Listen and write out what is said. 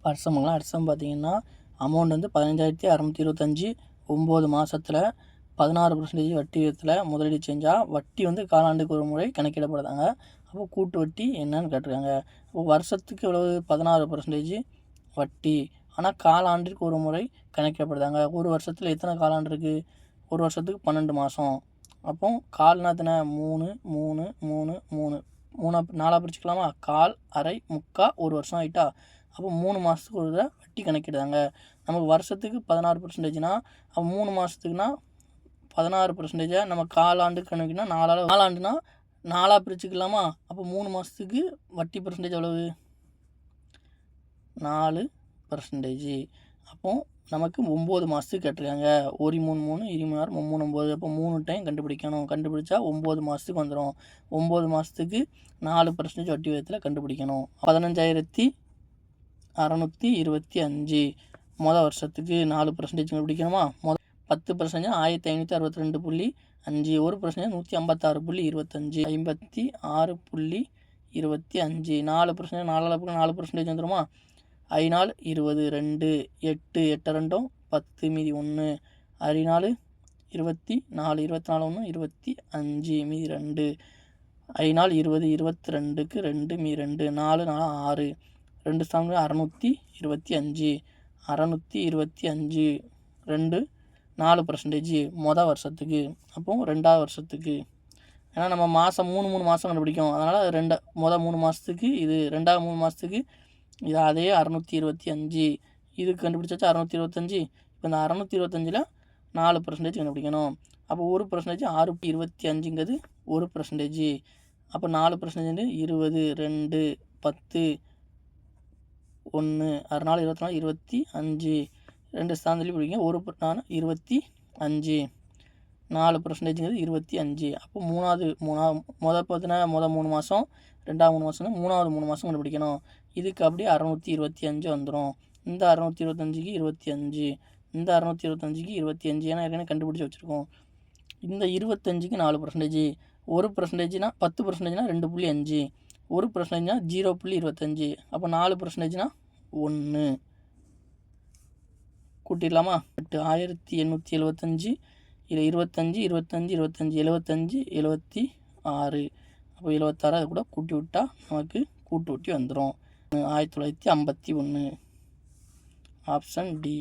வருஷமெல்லாம் அடிச்சோம் பார்த்தீங்கன்னா அமௌண்ட் வந்து 15,625 9 மாதத்தில் 16% வட்டி விகிதத்தில் முதலீடு செஞ்சால் வட்டி வந்து காலாண்டுக்கு ஒரு முறை கணக்கிடப்படுதாங்க. அப்போ கூட்டு வட்டி என்னன்னு கேட்டிருக்காங்க. அப்போ வருஷத்துக்கு எவ்வளவு 16% வட்டி, ஆனால் காலாண்டிற்கு ஒரு முறை கணக்கிடப்படுதாங்க. ஒரு வருஷத்தில் எத்தனை காலாண்டு இருக்குது? ஒரு வருஷத்துக்கு 12 மாதம். அப்போ கால்னா எத்தனை? 3 3 3 3 4ஆக பிரிச்சுக்கலாமா? கால், அரை, முக்கா, ஒரு வருஷம் ஆகிட்டா. அப்போ 3 மாதத்துக்கு ஒரு வட்டி கணக்கிடுதாங்க. நமக்கு வருஷத்துக்கு 16%னா அப்போ 3 மாதத்துக்குனா 16%. நம்ம காலாண்டுக்கு கணக்குனா 4ஆண்டுனா 4ஆக பிரிச்சுக்கலாமா? அப்போ 3 மாதத்துக்கு வட்டி பர்சன்டேஜ் எவ்வளவு? 4%. அப்போ நமக்கு 9 மாதத்துக்கு கேட்டிருக்காங்க. 1 3 3 2 3 6 3 9. அப்போ 3 டைம் கண்டுபிடிக்கணும். கண்டுபிடிச்சா 9 மாதத்துக்கு வந்துடும். 9 மாதத்துக்கு 4% வட்டி விகிதத்தில் கண்டுபிடிக்கணும். 15,625 மொதல் வருஷத்துக்கு 4% கண்டுபிடிக்கணுமா? 10% 1562.5, 1% 156.25, 56.25. 4% 4% வந்துடுமா? 5 நாள் 20, 2 8 8 ரெண்டும் 10 மீதி 1, 6 நாள் 24 24 1 25 மீதி 2, 5 நாள் 20 22க்கு 2 மீதி 2, 4 4 6, 2 சாமி 625 625 2 4% மொதல் வருஷத்துக்கு. அப்போது ரெண்டாவது வருஷத்துக்கு ஏன்னா நம்ம மாதம் 3 மாதம் கண்டுபிடிக்கும். அதனால் மொதல் 3 மாதத்துக்கு இது, ரெண்டாவது 3 மாதத்துக்கு இது, அதே 625 இதுக்கு கண்டுபிடிச்சாச்சு 625. இப்போ இந்த 625ல் 4% கண்டுபிடிக்கணும். அப்போ 1% 6.25ங்கிறது 1%. அப்போ 4% 20 2 10 1 6 4 24 25 2 ஸ்தானத்துலேயும் பிடிக்கும். 1 25 4%ங்கிறது 25. அப்போ மொதல் பார்த்தீங்கன்னா மொதல் 3 மாதம், ரெண்டாவது 3 மாதம், மூணாவது 3 மாதம் கண்டுபிடிக்கணும். இதுக்கு அப்படியே 625 வந்துடும். இந்த 625க்கு 25, இந்த 625க்கு 25, ஏன்னா ஏற்கனவே கண்டுபிடிச்சி வச்சுருக்கோம். இந்த 25க்கு 4%, 1%னா 10%னா 2.5, 1%னா 0.25. அப்போ 4%னா 1 கூட்டிடலாமா? 1875 இதில் 25 25 25 75 76. அப்போ 76 அது கூட கூட்டி விட்டால் நமக்கு கூட்டு வட்டி வந்துடும். 1951. Option D.